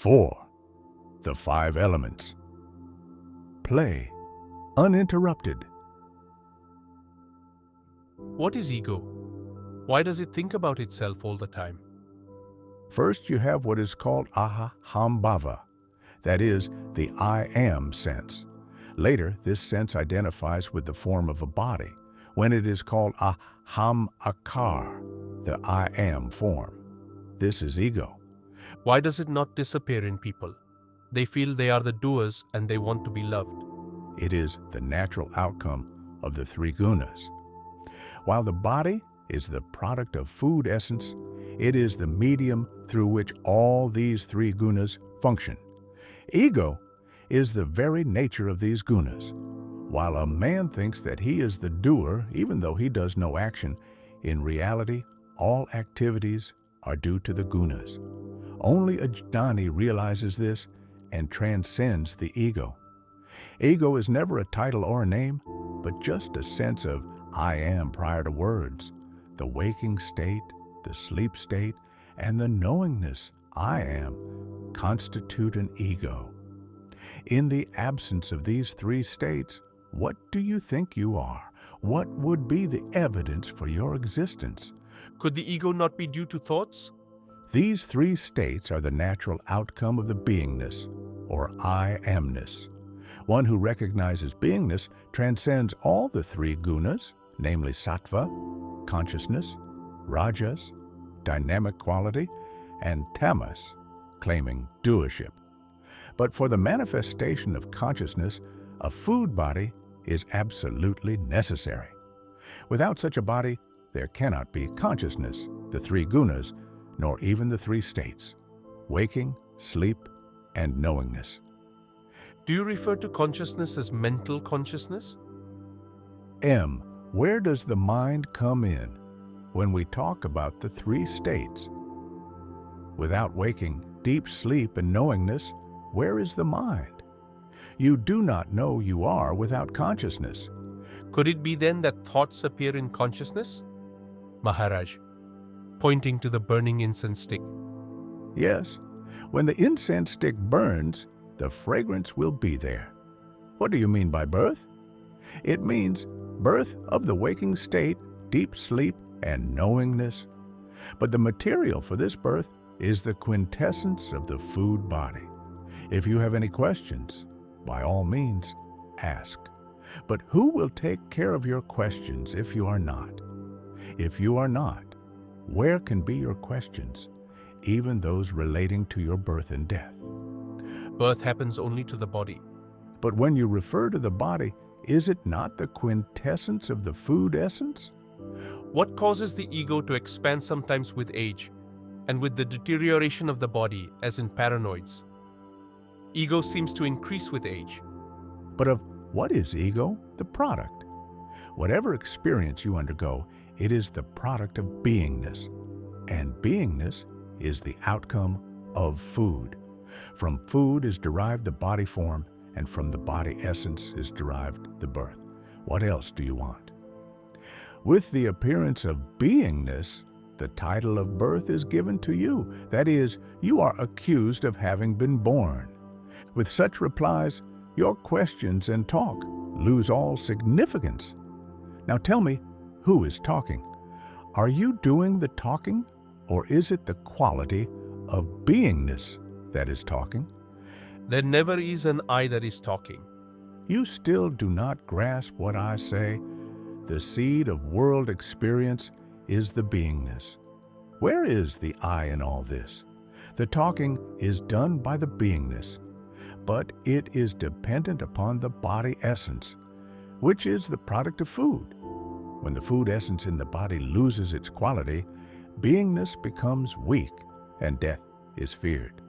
4. The 5 elements. Play uninterrupted. What is ego? Why does it think about itself all the time? First, you have what is called Aham-Vava, that is, the I am sense. Later, this sense identifies with the form of a body, when it is called Aham-Akara, the I am form. This is ego. Why does it not disappear in people? They feel they are the doers and they want to be loved. It is the natural outcome of the 3 gunas. While the body is the product of food essence, it is the medium through which all these 3 gunas function. Ego is the very nature of these gunas. While a man thinks that he is the doer, even though he does no action, in reality, all activities are due to the gunas. Only a Jnanani realizes this and transcends the ego. Ego is never a title or a name, but just a sense of I am prior to words. The waking state, the sleep state, and the knowingness, I am, constitute an ego. In the absence of these 3 states, what do you think you are? What would be the evidence for your existence? Could the ego not be due to thoughts? These 3 states are the natural outcome of the beingness, or I amness. One who recognizes beingness transcends all the 3 gunas, namely sattva, consciousness, rajas, dynamic quality, and tamas, claiming doership. But for the manifestation of consciousness, a food body is absolutely necessary. Without such a body, there cannot be consciousness, the 3 gunas, nor even the 3 states, waking, sleep, and knowingness. Do you refer to consciousness as mental consciousness? M. Where does the mind come in when we talk about the 3 states? Without waking, deep sleep, and knowingness, where is the mind? You do not know you are without consciousness. Could it be then that thoughts appear in consciousness? Maharaj, pointing to the burning incense stick. Yes, when the incense stick burns, the fragrance will be there. What do you mean by birth? It means birth of the waking state, deep sleep, and knowingness. But the material for this birth is the quintessence of the food body. If you have any questions, by all means, ask. But who will take care of your questions if you are not? If you are not, where can be your questions, even those relating to your birth and death? Birth happens only to the body. But when you refer to the body, is it not the quintessence of the food essence? What causes the ego to expand sometimes with age and with the deterioration of the body, as in paranoids? Ego seems to increase with age. But of what is ego? The product. Whatever experience you undergo, it is the product of beingness. And beingness is the outcome of food. From food is derived the body form, and from the body essence is derived the birth. What else do you want? With the appearance of beingness, the title of birth is given to you. That is, you are accused of having been born. With such replies, your questions and talk lose all significance. Now tell me, who is talking? Are you doing the talking, or is it the quality of beingness that is talking? There never is an I that is talking. You still do not grasp what I say. The seed of world experience is the beingness. Where is the I in all this? The talking is done by the beingness, but it is dependent upon the body essence, which is the product of food. When the food essence in the body loses its quality, beingness becomes weak and death is feared.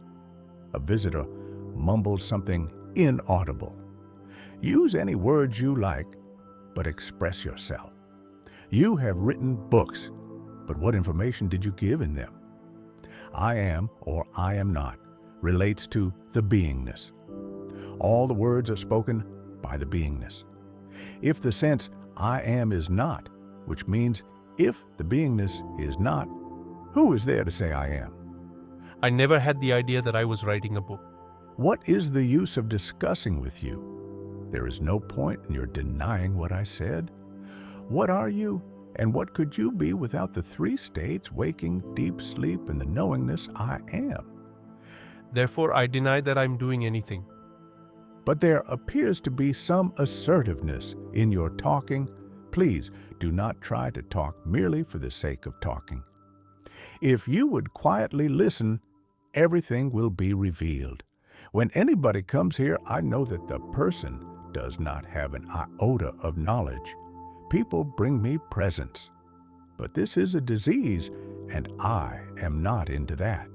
A visitor mumbles something inaudible. Use any words you like, but express yourself. You have written books, but what information did you give in them? I am or I am not relates to the beingness. All the words are spoken by the beingness. If the sense I am is not, which means if the beingness is not, who is there to say I am? I never had the idea that I was writing a book. What is the use of discussing with you? There is no point in your denying what I said. What are you, and what could you be without the three states, waking, deep sleep, and the knowingness I am? Therefore, I deny that I'm doing anything. But there appears to be some assertiveness in your talking. Please do not try to talk merely for the sake of talking. If you would quietly listen, everything will be revealed. When anybody comes here, I know that the person does not have an iota of knowledge. People bring me presents. But this is a disease, and I am not into that.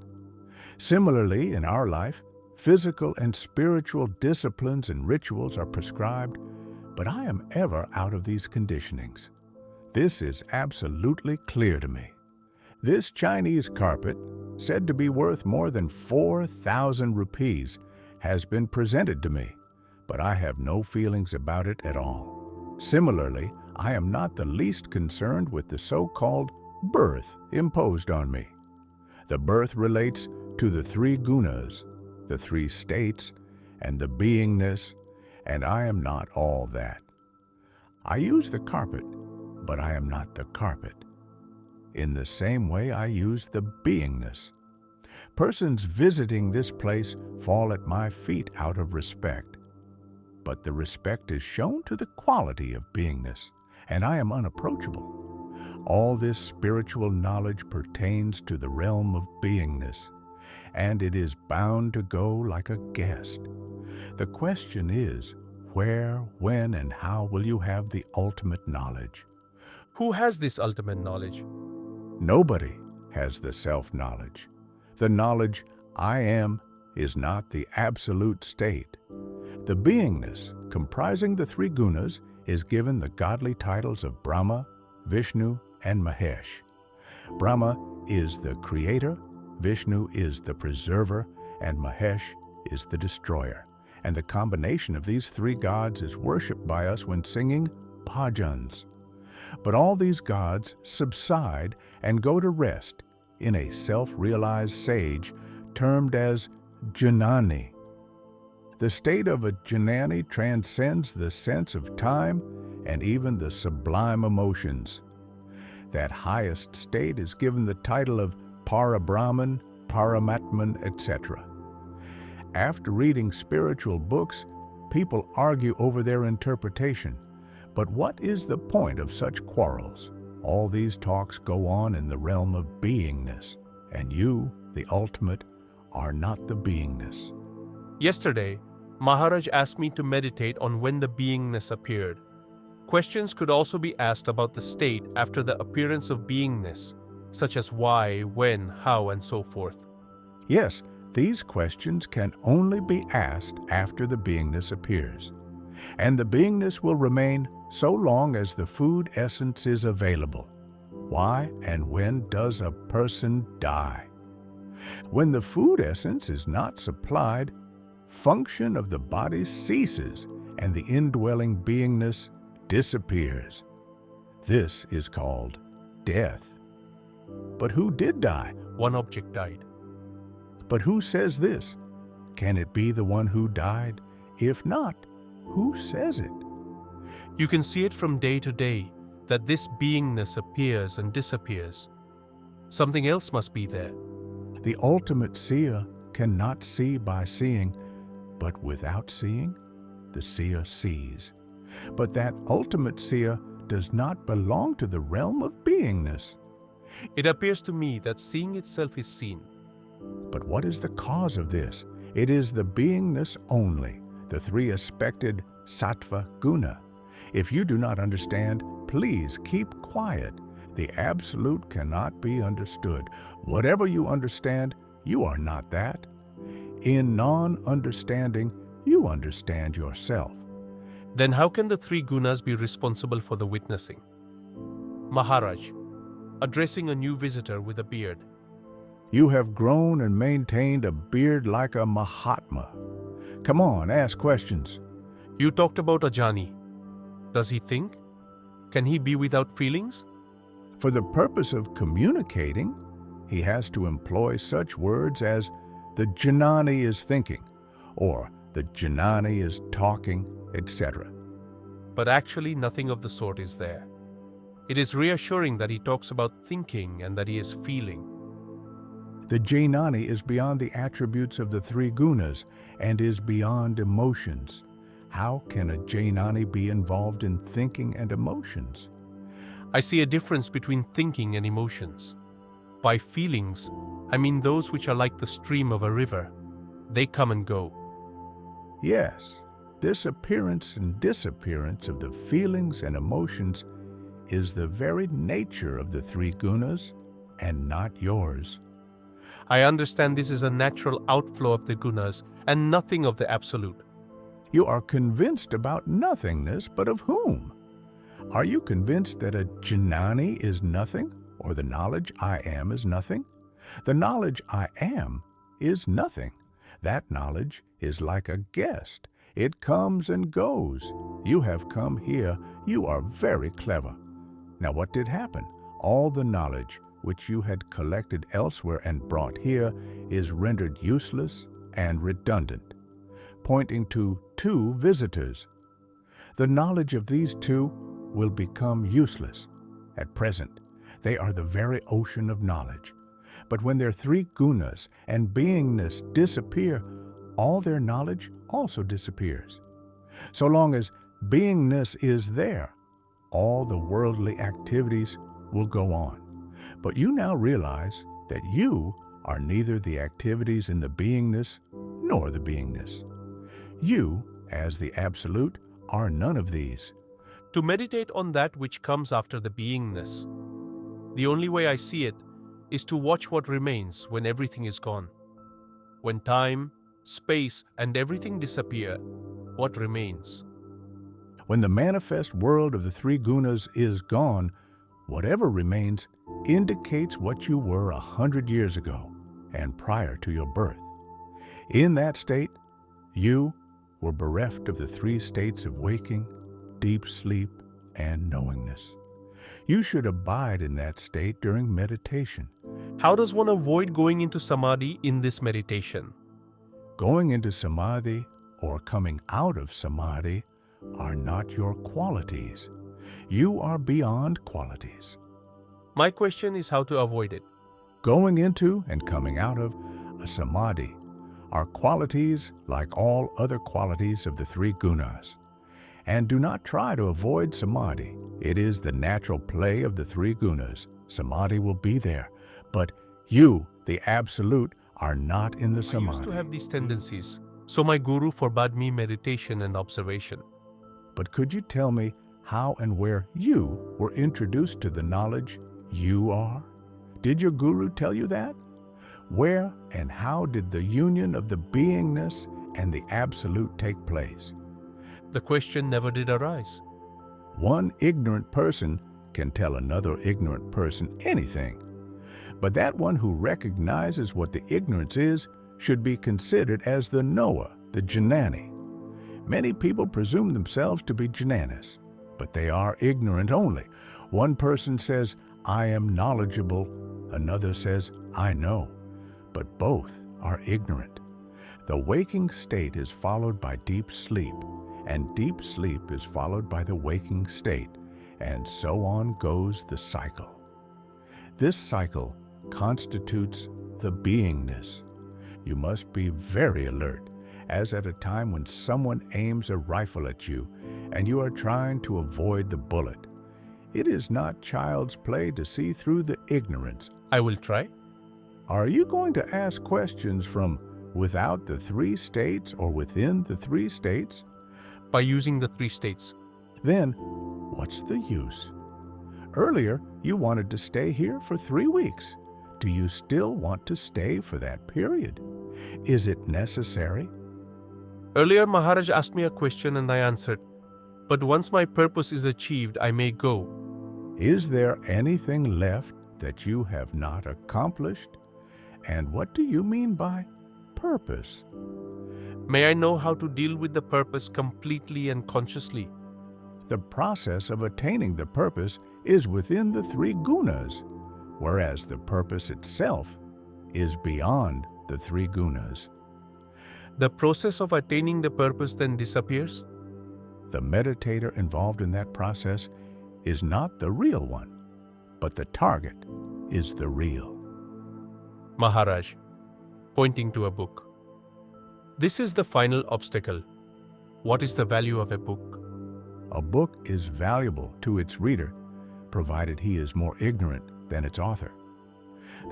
Similarly, in our life, physical and spiritual disciplines and rituals are prescribed, but I am ever out of these conditionings. This is absolutely clear to me. This Chinese carpet, said to be worth more than 4,000 rupees, has been presented to me, but I have no feelings about it at all. Similarly, I am not the least concerned with the so-called birth imposed on me. The birth relates to the three gunas, the three states, and the beingness, and I am not all that. I use the carpet, but I am not the carpet. In the same way I use the beingness. Persons visiting this place fall at my feet out of respect, but the respect is shown to the quality of beingness, and I am unapproachable. All this spiritual knowledge pertains to the realm of beingness, and it is bound to go like a guest. The question is, where, when, and how will you have the ultimate knowledge? Who has this ultimate knowledge? Nobody has the self-knowledge. The knowledge I am is not the absolute state. The beingness, comprising the three gunas, is given the godly titles of Brahma, Vishnu, and Mahesh. Brahma is the creator, Vishnu is the preserver, and Mahesh is the destroyer. And the combination of these three gods is worshipped by us when singing bhajans. But all these gods subside and go to rest in a self-realized sage termed as Jnanani. The state of a Jnanani transcends the sense of time and even the sublime emotions. That highest state is given the title of Parabrahman, Paramatman, etc. After reading spiritual books, people argue over their interpretation. But what is the point of such quarrels? All these talks go on in the realm of beingness, and you, the ultimate, are not the beingness. Yesterday, Maharaj asked me to meditate on when the beingness appeared. Questions could also be asked about the state after the appearance of beingness, such as why, when, how, and so forth. Yes, these questions can only be asked after the beingness appears. And the beingness will remain so long as the food essence is available. Why and when does a person die? When the food essence is not supplied, function of the body ceases and the indwelling beingness disappears. This is called death. But who did die? One object died. But who says this? Can it be the one who died? If not, who says it? You can see it from day to day, that this beingness appears and disappears. Something else must be there. The ultimate seer cannot see by seeing, but without seeing, the seer sees. But that ultimate seer does not belong to the realm of beingness. It appears to me that seeing itself is seen. But what is the cause of this? It is the beingness only, the three aspected sattva guna. If you do not understand, please keep quiet. The absolute cannot be understood. Whatever you understand, you are not that. In non-understanding, you understand yourself. Then how can the three gunas be responsible for the witnessing? Maharaj, addressing a new visitor with a beard. You have grown and maintained a beard like a Mahatma. Come on, ask questions. You talked about Ajani. Does he think? Can he be without feelings? For the purpose of communicating, he has to employ such words as the Jnanani is thinking, or the Jnanani is talking, etc. But actually nothing of the sort is there. It is reassuring that he talks about thinking and that he is feeling. The Jnanani is beyond the attributes of the three gunas and is beyond emotions. How can a Jnanani be involved in thinking and emotions? I see a difference between thinking and emotions. By feelings, I mean those which are like the stream of a river. They come and go. Yes, this appearance and disappearance of the feelings and emotions is the very nature of the three gunas and not yours. I understand this is a natural outflow of the gunas and nothing of the absolute. You are convinced about nothingness, but of whom? Are you convinced that a Jnanani is nothing, or the knowledge I am is nothing? The knowledge I am is nothing. That knowledge is like a guest. It comes and goes. You have come here. You are very clever. Now what did happen? All the knowledge which you had collected elsewhere and brought here is rendered useless and redundant, pointing to two visitors. The knowledge of these two will become useless. At present, they are the very ocean of knowledge. But when their three gunas and beingness disappear, all their knowledge also disappears. So long as beingness is there, all the worldly activities will go on. But you now realize that you are neither the activities in the beingness nor the beingness. You, as the Absolute, are none of these. To meditate on that which comes after the beingness, the only way I see it is to watch what remains when everything is gone. When time, space, and everything disappear, what remains? When the manifest world of the three gunas is gone, whatever remains indicates what you were 100 years ago and prior to your birth. In that state, you were bereft of the three states of waking, deep sleep, and knowingness. You should abide in that state during meditation. How does one avoid going into Samadhi in this meditation? Going into Samadhi or coming out of Samadhi are not your qualities. You are beyond qualities. My question is how to avoid it. Going into and coming out of a Samadhi are qualities like all other qualities of the three gunas. And do not try to avoid Samadhi. It is the natural play of the three gunas. Samadhi will be there. But you, the Absolute, are not in the Samadhi. I used to have these tendencies, so my guru forbade me meditation and observation. But could you tell me how and where you were introduced to the knowledge you are? Did your guru tell you that? Where and how did the union of the beingness and the Absolute take place? The question never did arise. One ignorant person can tell another ignorant person anything. But that one who recognizes what the ignorance is should be considered as the knower, the Jnanani. Many people presume themselves to be Jnanis, but they are ignorant only. One person says, I am knowledgeable. Another says, I know. But both are ignorant. The waking state is followed by deep sleep, and deep sleep is followed by the waking state, and so on goes the cycle. This cycle constitutes the beingness. You must be very alert, as at a time when someone aims a rifle at you and you are trying to avoid the bullet. It is not child's play to see through the ignorance. I will try. Are you going to ask questions from without the three states or within the three states? By using the three states. Then, what's the use? Earlier, you wanted to stay here for 3 weeks. Do you still want to stay for that period? Is it necessary? Earlier, Maharaj asked me a question and I answered, but once my purpose is achieved, I may go. Is there anything left that you have not accomplished? And what do you mean by purpose? May I know how to deal with the purpose completely and consciously? The process of attaining the purpose is within the three gunas. whereas the purpose itself is beyond the three gunas. The process of attaining the purpose then disappears? The meditator involved in that process is not the real one, but the target is the real. Maharaj, pointing to a book. This is the final obstacle. What is the value of a book? A book is valuable to its reader, provided he is more ignorant than its author.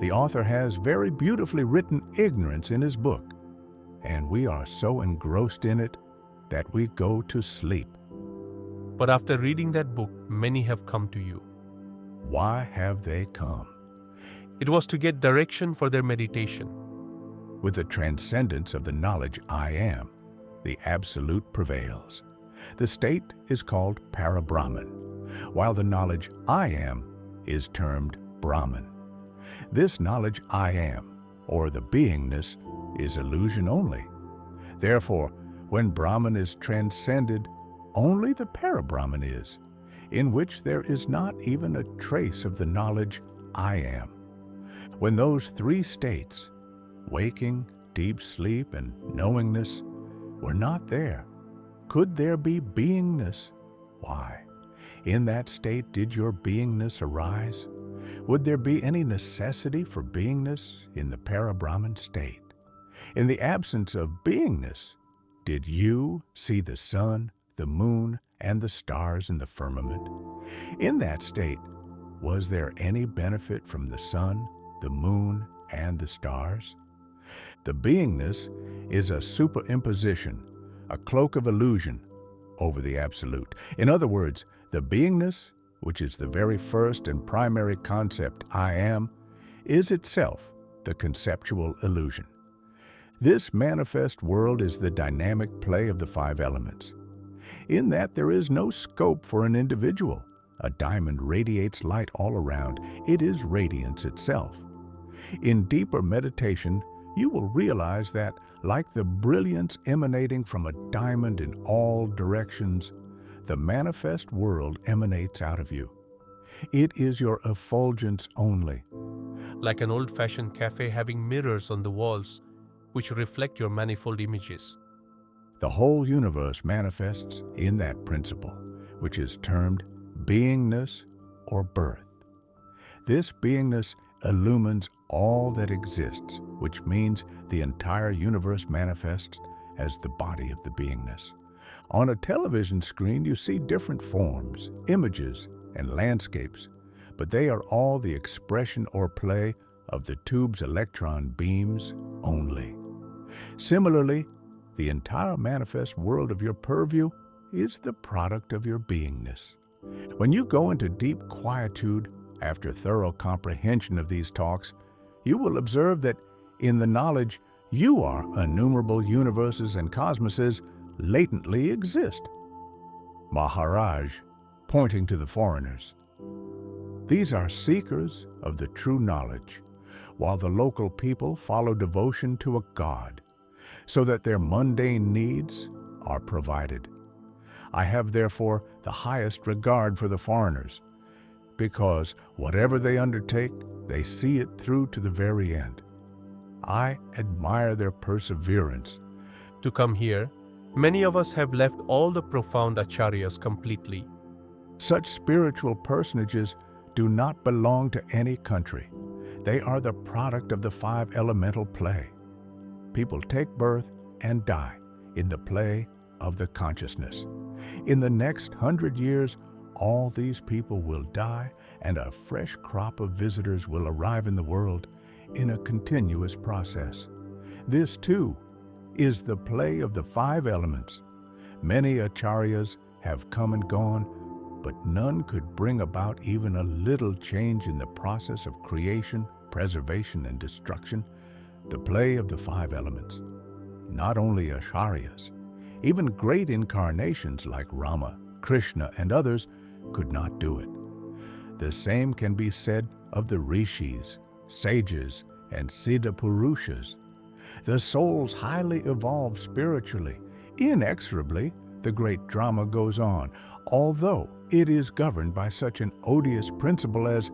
The author has very beautifully written ignorance in his book, and we are so engrossed in it that we go to sleep. But after reading that book, many have come to you. Why have they come? It was to get direction for their meditation. With the transcendence of the knowledge I am, the Absolute prevails. The state is called Parabrahman, while the knowledge I am is termed Brahman. This knowledge I am, or the Beingness, is illusion only. Therefore, when Brahman is transcended, only the Parabrahman is, in which there is not even a trace of the knowledge I am. When those three states, waking, deep sleep, and knowingness, were not there, could there be beingness? Why, in that state did your beingness arise? Would there be any necessity for beingness in the Parabrahman state? In the absence of beingness, did you see the sun, the moon, and the stars in the firmament? In that state, was there any benefit from the sun, the moon, and the stars? The beingness is a superimposition, a cloak of illusion over the Absolute. In other words, the beingness, which is the very first and primary concept I am, is itself the conceptual illusion. This manifest world is the dynamic play of the five elements. In that there is no scope for an individual. A diamond radiates light all around. It is radiance itself. In deeper meditation, you will realize that, like the brilliance emanating from a diamond in all directions, the manifest world emanates out of you. It is your effulgence only. Like an old-fashioned cafe having mirrors on the walls, which reflect your manifold images. The whole universe manifests in that principle, which is termed beingness or birth. This beingness illumines all that exists, which means the entire universe manifests as the body of the beingness. On a television screen, you see different forms, images, and landscapes, but they are all the expression or play of the tube's electron beams only. Similarly, the entire manifest world of your purview is the product of your beingness. When you go into deep quietude after thorough comprehension of these talks, you will observe that in the knowledge you are innumerable universes and cosmoses latently exist. Maharaj, pointing to the foreigners. These are seekers of the true knowledge, while the local people follow devotion to a god, so that their mundane needs are provided. I have therefore the highest regard for the foreigners, because whatever they undertake, they see it through to the very end. I admire their perseverance. To come here, many of us have left all the profound acharyas completely. Such spiritual personages do not belong to any country. They are the product of the five elemental play. People take birth and die in the play of the consciousness. In the next 100 years, all these people will die, and a fresh crop of visitors will arrive in the world in a continuous process. This, too, is the play of the five elements. Many acharyas have come and gone, but none could bring about even a little change in the process of creation, preservation, and destruction, the play of the five elements. Not only acharyas, even great incarnations like Rama, Krishna, and others could not do it. The same can be said of the rishis, sages, and siddha purushas. The souls highly evolve spiritually. Inexorably, the great drama goes on, although it is governed by such an odious principle as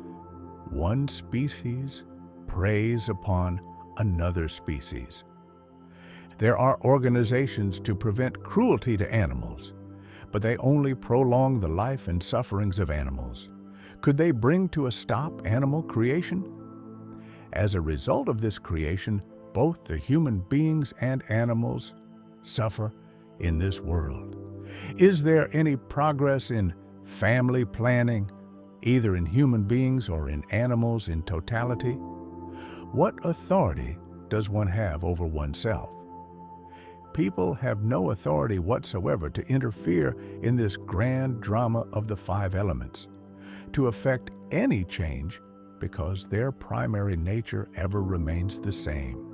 one species preys upon another species. There are organizations to prevent cruelty to animals, but they only prolong the life and sufferings of animals. Could they bring to a stop animal creation? As a result of this creation, both the human beings and animals suffer in this world. Is there any progress in family planning, either in human beings or in animals in totality? What authority does one have over oneself? People have no authority whatsoever to interfere in this grand drama of the five elements, to effect any change, because their primary nature ever remains the same.